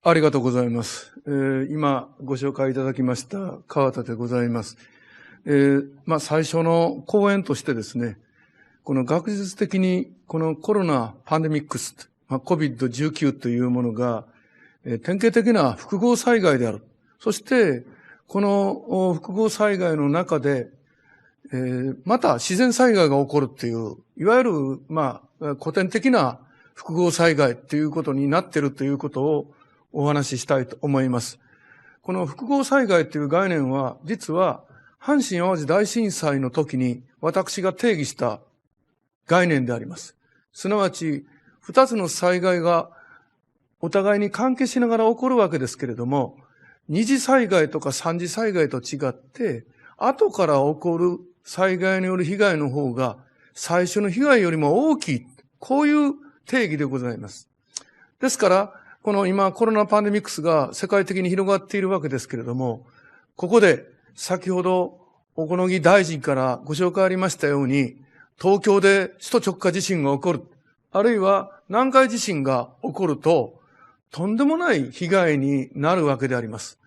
ありがとうございます。今ご紹介いただきました川田でございます。最初の講演としてですね、この学術的にこのコロナパンデミックス、COVID-19 というものが、典型的な複合災害である。そして、この複合災害の中で、また自然災害が起こるっていう、いわゆる、古典的な複合災害っていうことになっているということをお話ししたいと思います。この複合災害という概念は、実は阪神淡路大震災の時に私が定義した概念であります。すなわち、二つの災害がお互いに関係しながら起こるわけですけれども、二次災害とか三次災害と違って、後から起こる災害による被害の方が最初の被害よりも大きい。こういう定義でございます。ですから、この今コロナパンデミックスが世界的に広がっているわけですけれども、ここで先ほど小此木大臣からご紹介ありましたように、東京で首都直下地震が起こる、あるいは南海地震が起こると、とんでもない被害になるわけであります。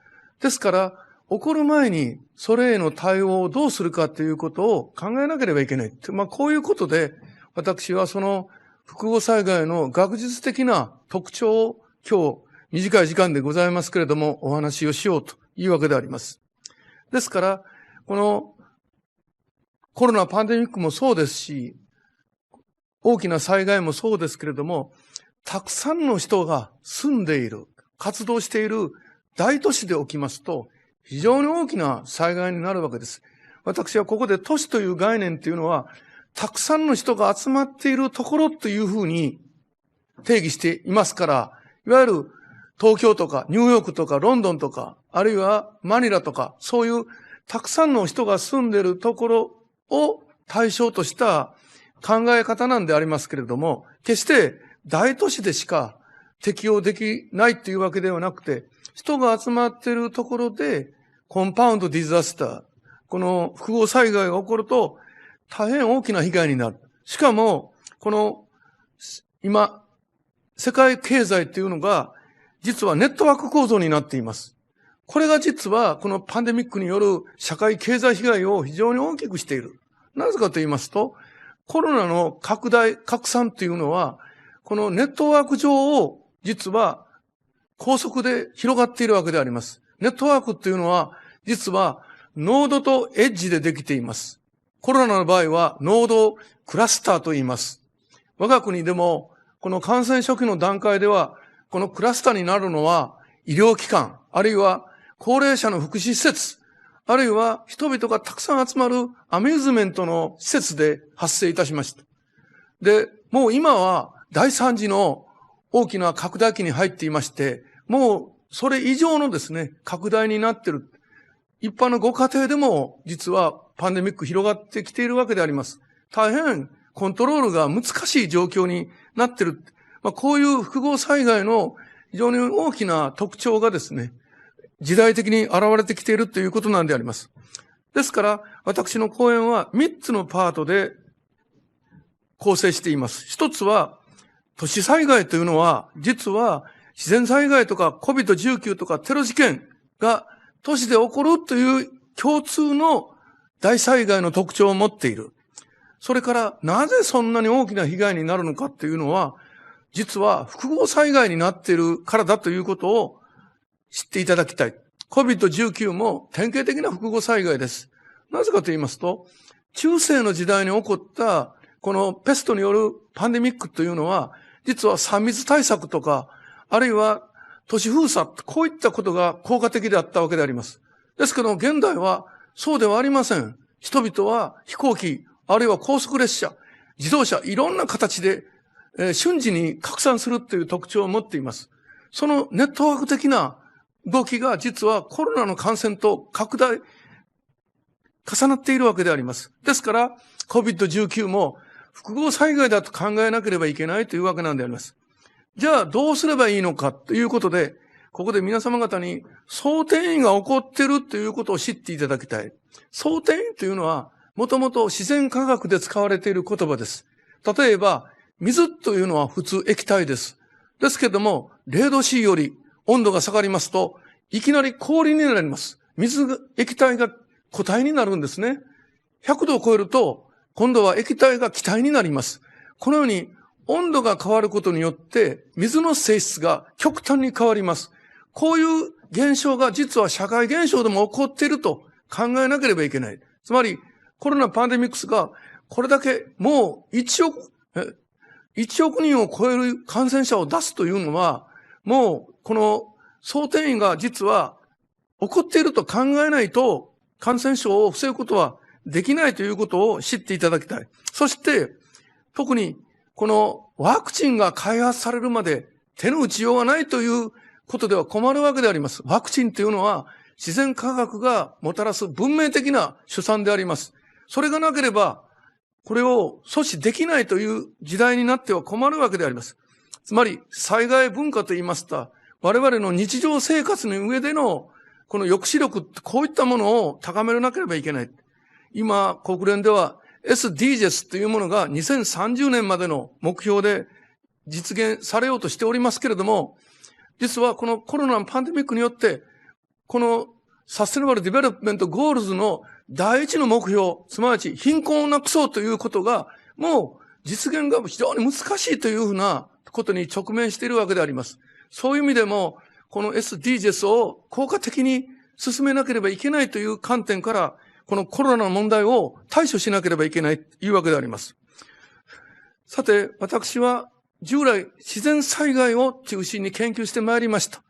ですから、起こる前にそれへの対応をどうするかということを考えなければいけない。こういうことで、私はその複合災害の学術的な特徴を今日短い時間でございますけれどもお話をしようというわけであります。ですから、このコロナパンデミックもそうですし、大きな災害もそうですけれども、たくさんの人が住んでいる、活動している大都市で起きますと、非常に大きな災害になるわけです。私はここで都市という概念というのは、たくさんの人が集まっているところというふうに定義していますから、いわゆる東京とかニューヨークとかロンドンとか、あるいはマニラとか、そういうたくさんの人が住んでいるところを対象とした考え方なんでありますけれども、決して大都市でしか適用できないというわけではなくて、人が集まっているところでコンパウンドディザスター、この複合災害が起こると大変大きな被害になる。しかも、この今、世界経済っていうのが実はネットワーク構造になっています。これが実はこのパンデミックによる社会経済被害を非常に大きくしている。なぜかと言いますと、コロナの拡散っていうのは、このネットワーク上を実は高速で広がっているわけであります。ネットワークっていうのは、実はノードとエッジでできています。コロナの場合はノードクラスターと言います。我が国でも、この感染初期の段階では、このクラスターになるのは医療機関、あるいは高齢者の福祉施設、あるいは人々がたくさん集まるアミューズメントの施設で発生いたしました。で、もう今は第3次の大きな拡大期に入っていまして、もうそれ以上のですね、拡大になっている。一般のご家庭でも実はパンデミック広がってきているわけであります。大変コントロールが難しい状況になっている。こういう複合災害の非常に大きな特徴がですね、時代的に現れてきているということなんであります。ですから、私の講演は3つのパートで構成しています。一つは、都市災害というのは、実は自然災害とか COVID-19 とかテロ事件が都市で起こるという共通の大災害の特徴を持っている。それから、なぜそんなに大きな被害になるのかというのは、実は複合災害になっているからだということを知っていただきたい。COVID-19 も典型的な複合災害です。なぜかと言いますと、中世の時代に起こったこのペストによるパンデミックというのは、実は3密対策とか、あるいは都市封鎖、こういったことが効果的であったわけであります。ですけど、現代はそうではありません。人々は飛行機、あるいは高速列車、自動車、いろんな形で、瞬時に拡散するという特徴を持っています。そのネットワーク的な動きが実はコロナの感染と重なっているわけであります。ですから、COVID-19 も複合災害だと考えなければいけないというわけなんであります。じゃあ、どうすればいいのかということで、ここで皆様方に想定員が起こっているということを知っていただきたい。想定員というのは、もともと自然科学で使われている言葉です。例えば、水というのは普通液体です。ですけども、0度 C より温度が下がりますと、いきなり氷になります。液体が固体になるんですね。100度を超えると、今度は液体が気体になります。このように、温度が変わることによって、水の性質が極端に変わります。こういう現象が実は社会現象でも起こっていると考えなければいけない。つまり、コロナパンデミックスがこれだけもう1億人を超える感染者を出すというのは、もうこの想定員が実は起こっていると考えないと感染症を防ぐことはできないということを知っていただきたい。そして、特にこのワクチンが開発されるまで手の打ちようがないということでは困るわけであります。ワクチンというのは自然科学がもたらす文明的な主産であります。それがなければ、これを阻止できないという時代になっては困るわけであります。つまり、災害文化と言いますと、我々の日常生活の上でのこの抑止力、こういったものを高めなければいけない。今、国連では SDGs というものが2030年までの目標で実現されようとしておりますけれども、実はこのコロナのパンデミックによって、このサステナブルディベロップメントゴールズの第一の目標、すなわち貧困をなくそうということが、もう実現が非常に難しいというふうなことに直面しているわけであります。そういう意味でも、この SDGs を効果的に進めなければいけないという観点から、このコロナの問題を対処しなければいけないというわけであります。さて、私は従来自然災害を中心に研究してまいりました。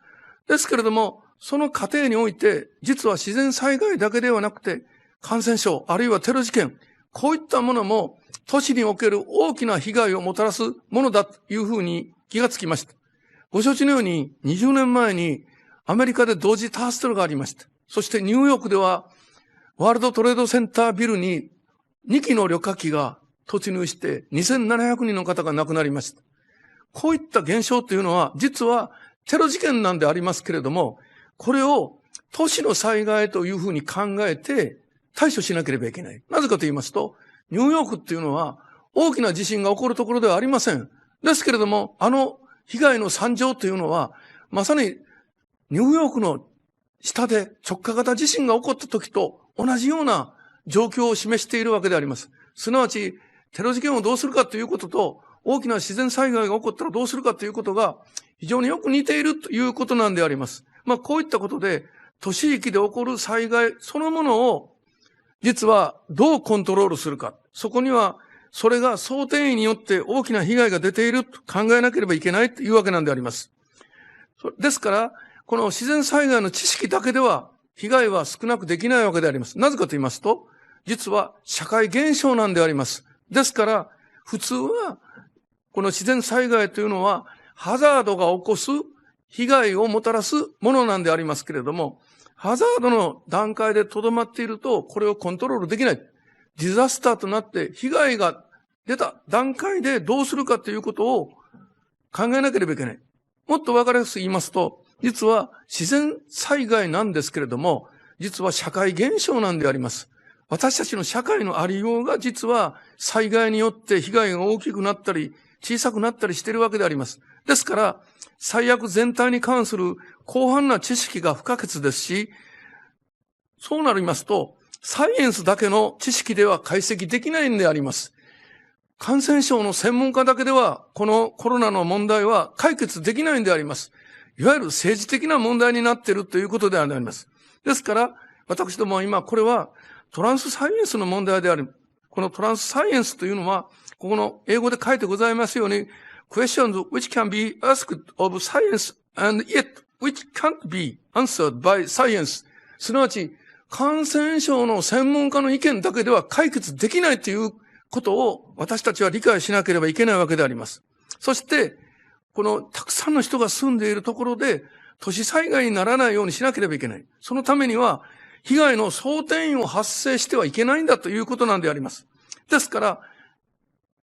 ですけれども、その過程において、実は自然災害だけではなくて、感染症、あるいはテロ事件、こういったものも都市における大きな被害をもたらすものだというふうに気がつきました。ご承知のように20年前にアメリカで同時多発テロがありました。そしてニューヨークではワールドトレードセンタービルに2機の旅客機が突入して2700人の方が亡くなりました。こういった現象というのは実はテロ事件なんでありますけれども、これを都市の災害というふうに考えて対処しなければいけない。なぜかと言いますと、ニューヨークっていうのは大きな地震が起こるところではありません。ですけれども、被害の惨状というのは、まさにニューヨークの下で直下型地震が起こった時と同じような状況を示しているわけであります。すなわち、テロ事件をどうするかということと、大きな自然災害が起こったらどうするかということが非常によく似ているということなんであります。こういったことで、都市域で起こる災害そのものを、実はどうコントロールするか。そこには、それが想定によって大きな被害が出ていると考えなければいけないというわけなんであります。ですから、この自然災害の知識だけでは、被害は少なくできないわけであります。なぜかと言いますと、実は社会現象なんであります。ですから、普通は、この自然災害というのは、ハザードが起こす被害をもたらすものなんでありますけれども、ハザードの段階で留まっていると、これをコントロールできない。ディザスターとなって被害が出た段階でどうするかということを考えなければいけない。もっとわかりやすく言いますと、実は自然災害なんですけれども、実は社会現象なんであります。私たちの社会のありようが実は災害によって被害が大きくなったり、小さくなったりしているわけであります。ですから、最悪全体に関する広範な知識が不可欠ですし、そうなりますと、サイエンスだけの知識では解析できないんであります。感染症の専門家だけでは、このコロナの問題は解決できないんであります。いわゆる政治的な問題になっているということであります。ですから、私どもは今、これはトランスサイエンスの問題である。このトランスサイエンスというのは、ここの英語で書いてございますように、questions which can be asked of science and yet which can't be answered by science。すなわち、感染症の専門家の意見だけでは解決できないということを私たちは理解しなければいけないわけであります。そして、このたくさんの人が住んでいるところで都市災害にならないようにしなければいけない。そのためには、被害の想定員を発生してはいけないんだということなんであります。ですから、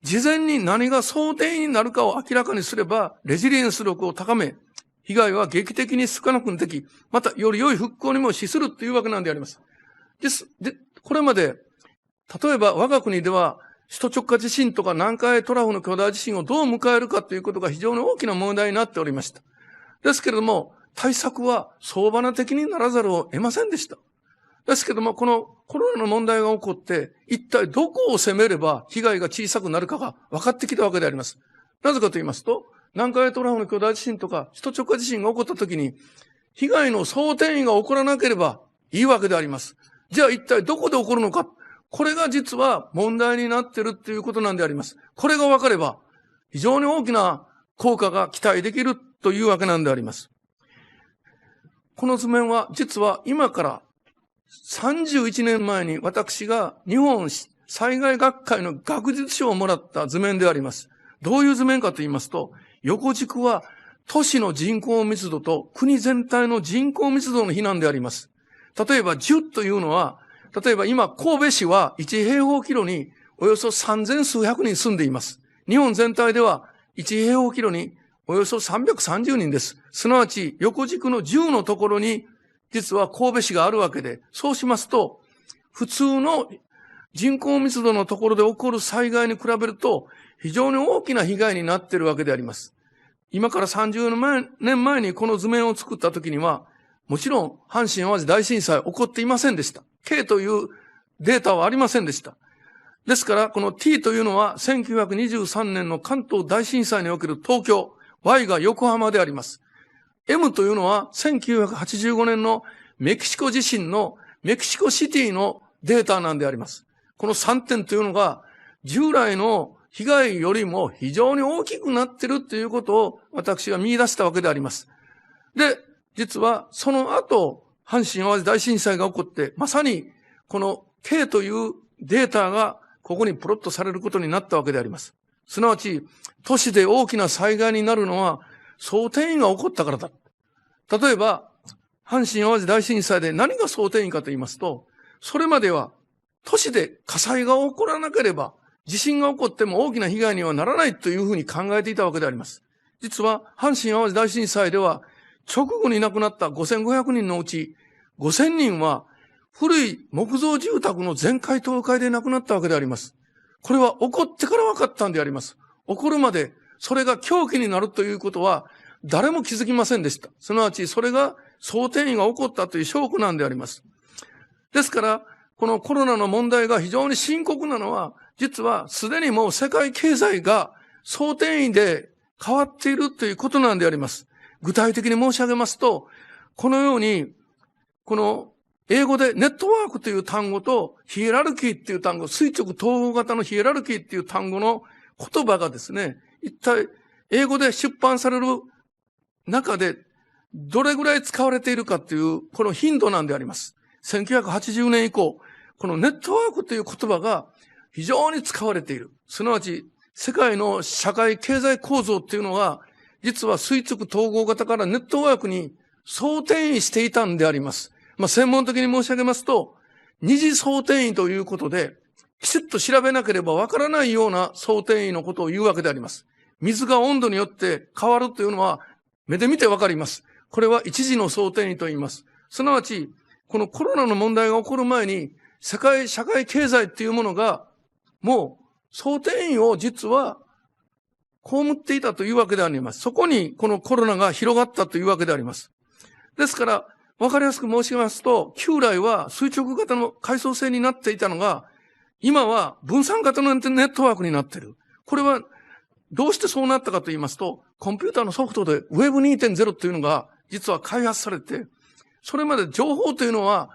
事前に何が想定員になるかを明らかにすれば、レジリエンス力を高め、被害は劇的に少なくでき、またより良い復興にも資するというわけなんであります。これまで、例えば我が国では、首都直下地震とか南海トラフの巨大地震をどう迎えるかということが非常に大きな問題になっておりました。ですけれども、対策は相場な的にならざるを得ませんでした。ですけども、このコロナの問題が起こって、一体どこを攻めれば被害が小さくなるかが分かってきたわけであります。なぜかと言いますと、南海トラフの巨大地震とか首都直下地震が起こったときに、被害の総転移が起こらなければいいわけであります。じゃあ一体どこで起こるのか。これが実は問題になっているということなんであります。これが分かれば、非常に大きな効果が期待できるというわけなんであります。この図面は実は今から31年前に私が日本災害学会の学術賞をもらった図面であります。どういう図面かと言いますと、横軸は都市の人口密度と国全体の人口密度の比なんであります。例えば10というのは、例えば今神戸市は1平方キロにおよそ3000数百人住んでいます。日本全体では1平方キロにおよそ330人です。すなわち横軸の10のところに実は神戸市があるわけで、そうしますと普通の人口密度のところで起こる災害に比べると非常に大きな被害になっているわけであります。今から30年前にこの図面を作った時には、もちろん阪神淡路大震災起こっていませんでした。K というデータはありませんでした。ですから、この T というのは1923年の関東大震災における東京、Y が横浜であります。M というのは1985年のメキシコ地震のメキシコシティのデータなんであります。この3点というのが従来の被害よりも非常に大きくなっているということを私が見出したわけであります。で、実はその後、阪神淡路大震災が起こって、まさにこの K というデータがここにプロットされることになったわけであります。すなわち、都市で大きな災害になるのは総転移が起こったからだ。例えば、阪神淡路大震災で何が総転移かと言いますと、それまでは都市で火災が起こらなければ、地震が起こっても大きな被害にはならないというふうに考えていたわけであります。実は、阪神淡路大震災では、直後に亡くなった5500人のうち、5000人は古い木造住宅の全壊倒壊で亡くなったわけであります。これは起こってから分かったんであります。起こるまで、それが凶器になるということは、誰も気づきませんでした。すなわち、それが総転移が起こったという証拠なんであります。ですから、このコロナの問題が非常に深刻なのは、実はすでにもう世界経済が総転移で変わっているということなんであります。具体的に申し上げますと、このように、この英語でネットワークという単語とヒエラルキーっていう単語、垂直統合型のヒエラルキーっていう単語の言葉がですね、一体英語で出版される中でどれぐらい使われているかっていうこの頻度なんであります。1980年以降、このネットワークという言葉が非常に使われている。すなわち世界の社会経済構造っていうのは実は垂直統合型からネットワークに総転移していたんであります。専門的に申し上げますと、二次総転移ということで、きちっと調べなければわからないような総転移のことを言うわけであります。水が温度によって変わるというのは目で見てわかります。これは一次の総転移と言います。すなわち、このコロナの問題が起こる前に、世界社会経済っていうものが、もう総転移を実は被っていたというわけであります。そこにこのコロナが広がったというわけであります。ですから、わかりやすく申しますと、旧来は垂直型の階層性になっていたのが、今は分散型のネットワークになっている。これはどうしてそうなったかと言いますと、コンピューターのソフトで Web2.0 というのが実は開発されて、それまで情報というのは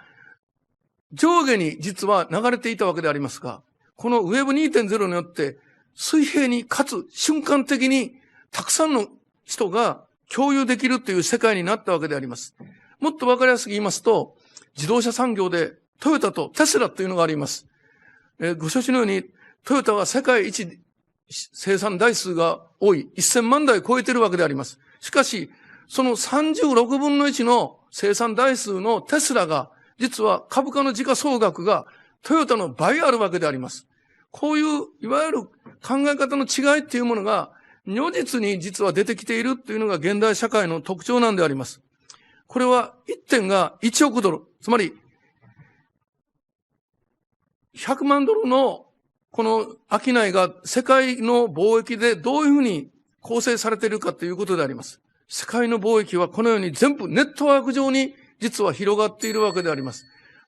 上下に実は流れていたわけでありますが、この Web2.0 によって水平にかつ瞬間的にたくさんの人が共有できるという世界になったわけであります。もっとわかりやすく言いますと、自動車産業でトヨタとテスラというのがあります。ご承知のようにトヨタは世界一生産台数が多い1000万台超えているわけであります。しかし、その36分の1の生産台数のテスラが、実は株価の時価総額がトヨタの倍あるわけであります。こういう、いわゆる考え方の違いっていうものが、如実に実は出てきているというのが現代社会の特徴なんであります。これは1点が1億ドル、つまり100万ドルのこの商いが世界の貿易でどういうふうに構成されているかということであります。世界の貿易はこのように全部ネットワーク上に実は広がっているわけであります。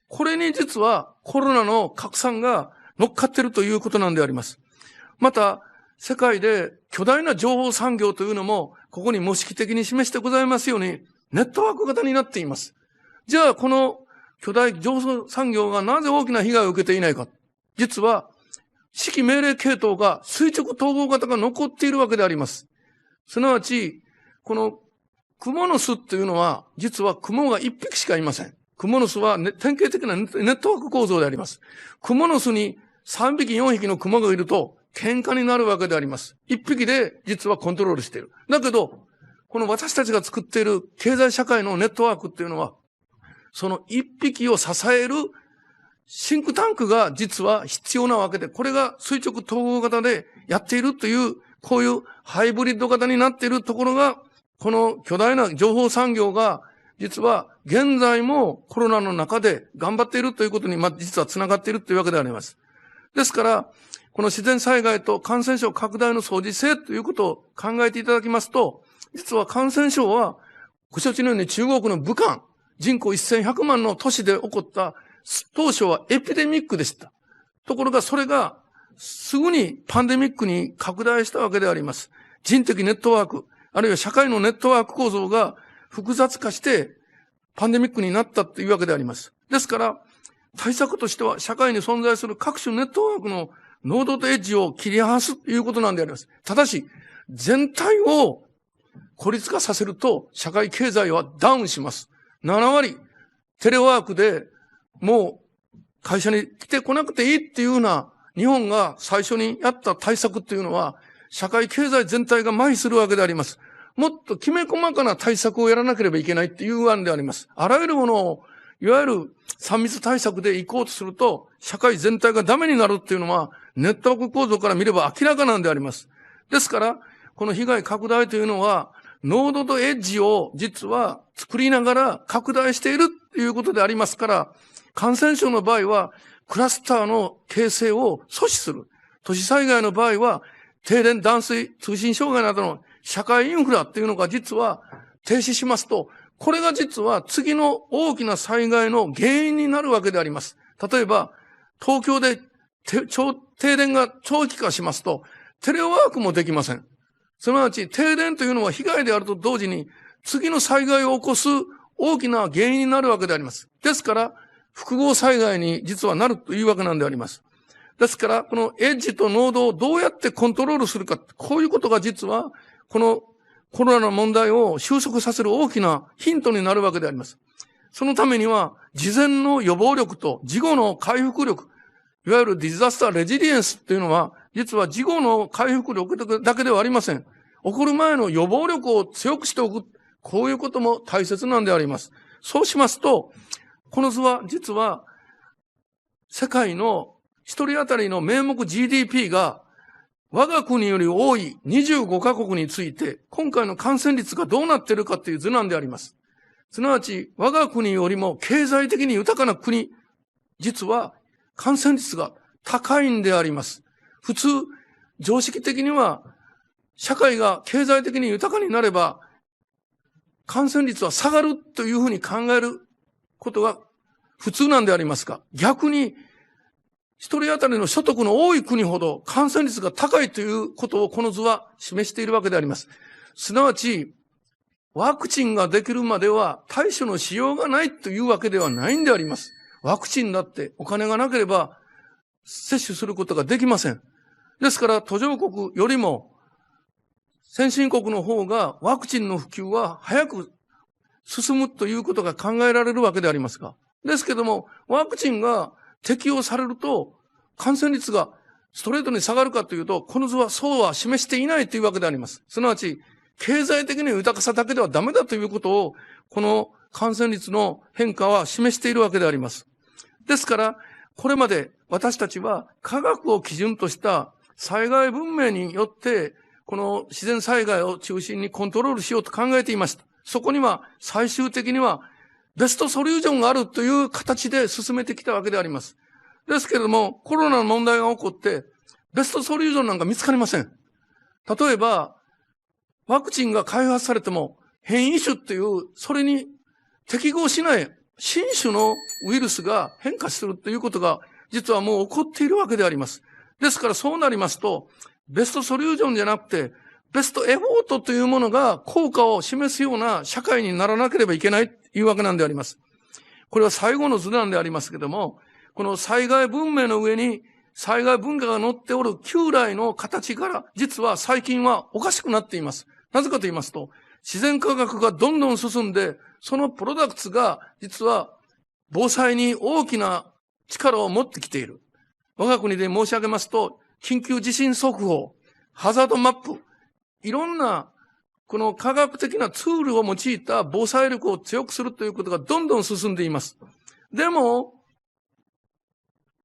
これに実はコロナの拡散が乗っかっているということなんであります。また、世界で巨大な情報産業というのも、ここに模式的に示してございますように、ネットワーク型になっています。じゃあ、この巨大情報産業がなぜ大きな被害を受けていないか。実は、指揮命令系統が垂直統合型が残っているわけであります。すなわち、このクモの巣っていうのは、実はクモが一匹しかいません。クモの巣は、典型的なネットワーク構造であります。クモの巣に3匹4匹のクモがいると、喧嘩になるわけであります。一匹で実はコントロールしている。だけど、この私たちが作っている経済社会のネットワークっていうのは、その一匹を支えるシンクタンクが実は必要なわけで、これが垂直統合型でやっているという、こういうハイブリッド型になっているところが、この巨大な情報産業が、実は現在もコロナの中で頑張っているということに、実は繋がっているというわけであります。ですから、この自然災害と感染症拡大の相似性ということを考えていただきますと、実は感染症は、ご承知のように中国の武漢、人口1100万の都市で起こった当初はエピデミックでした。ところがそれがすぐにパンデミックに拡大したわけであります。人的ネットワーク、あるいは社会のネットワーク構造が複雑化してパンデミックになったというわけであります。ですから、対策としては社会に存在する各種ネットワークのノードとエッジを切り離すということなんであります。ただし、全体を孤立化させると社会経済はダウンします。7割、テレワークでもう会社に来てこなくていいっていうような日本が最初にやった対策っていうのは社会経済全体が麻痺するわけであります。もっときめ細かな対策をやらなければいけないっていう案であります。あらゆるものをいわゆる3密対策で行こうとすると社会全体がダメになるっていうのはネットワーク構造から見れば明らかなんであります。ですから、この被害拡大というのは、ノードとエッジを実は作りながら拡大しているということでありますから、感染症の場合は、クラスターの形成を阻止する。都市災害の場合は、停電、断水、通信障害などの社会インフラっていうのが実は停止しますと、これが実は次の大きな災害の原因になるわけであります。例えば、東京で停電が長期化しますと、テレワークもできません。すなわち、停電というのは被害であると同時に、次の災害を起こす大きな原因になるわけであります。ですから、複合災害に実はなるというわけなんであります。ですから、このエッジとノードをどうやってコントロールするか、こういうことが実は、このコロナの問題を収束させる大きなヒントになるわけであります。そのためには、事前の予防力と事後の回復力、いわゆるディザスターレジリエンスっていうのは、実は事後の回復力だけではありません。起こる前の予防力を強くしておく。こういうことも大切なんであります。そうしますと、この図は実は、世界の一人当たりの名目 GDP が我が国より多い25カ国について、今回の感染率がどうなっているかという図なんであります。すなわち、我が国よりも経済的に豊かな国、実は感染率が高いんであります。普通、常識的には、社会が経済的に豊かになれば、感染率は下がるというふうに考えることが普通なんでありますが、逆に、一人当たりの所得の多い国ほど感染率が高いということをこの図は示しているわけであります。すなわち、ワクチンができるまでは対処のしようがないというわけではないんであります。ワクチンだってお金がなければ接種することができません。ですから途上国よりも先進国の方がワクチンの普及は早く進むということが考えられるわけでありますが。ですけども、ワクチンが適用されると感染率がストレートに下がるかというと、この図はそうは示していないというわけであります。すなわち、経済的な豊かさだけではダメだということを、この感染率の変化は示しているわけであります。ですから、これまで私たちは科学を基準とした災害文明によって、この自然災害を中心にコントロールしようと考えていました。そこには最終的にはベストソリューションがあるという形で進めてきたわけであります。ですけれども、コロナの問題が起こって、ベストソリューションなんか見つかりません。例えば、ワクチンが開発されても、変異種っていう、それに適合しない新種のウイルスが変化するということが、実はもう起こっているわけであります。ですからそうなりますと、ベストソリューションじゃなくて、ベストエフォートというものが効果を示すような社会にならなければいけないというわけなんであります。これは最後の図なんでありますけども、この災害文明の上に災害文化が乗っておる旧来の形から、実は最近はおかしくなっています。なぜかと言いますと、自然科学がどんどん進んで、そのプロダクツが実は防災に大きな力を持ってきている。我が国で申し上げますと、緊急地震速報、ハザードマップ、いろんなこの科学的なツールを用いた防災力を強くするということがどんどん進んでいます。でも、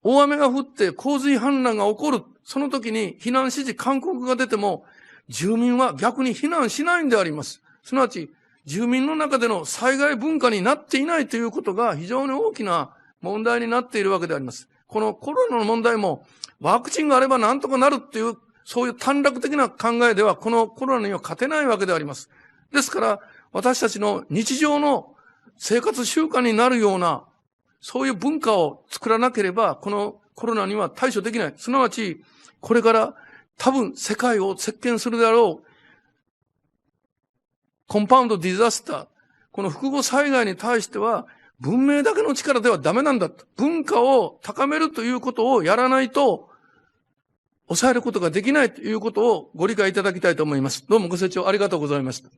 大雨が降って洪水氾濫が起こる。その時に避難指示勧告が出ても、住民は逆に避難しないんであります。すなわち、住民の中での災害文化になっていないということが非常に大きな問題になっているわけであります。このコロナの問題も、ワクチンがあれば何とかなるっていう、そういう短絡的な考えでは、このコロナには勝てないわけであります。ですから、私たちの日常の生活習慣になるような、そういう文化を作らなければ、このコロナには対処できない。すなわち、これから多分世界を席巻するであろう、コンパウンドディザスター、この複合災害に対しては、文明だけの力ではダメなんだと。文化を高めるということをやらないと、抑えることができないということをご理解いただきたいと思います。どうもご清聴ありがとうございました。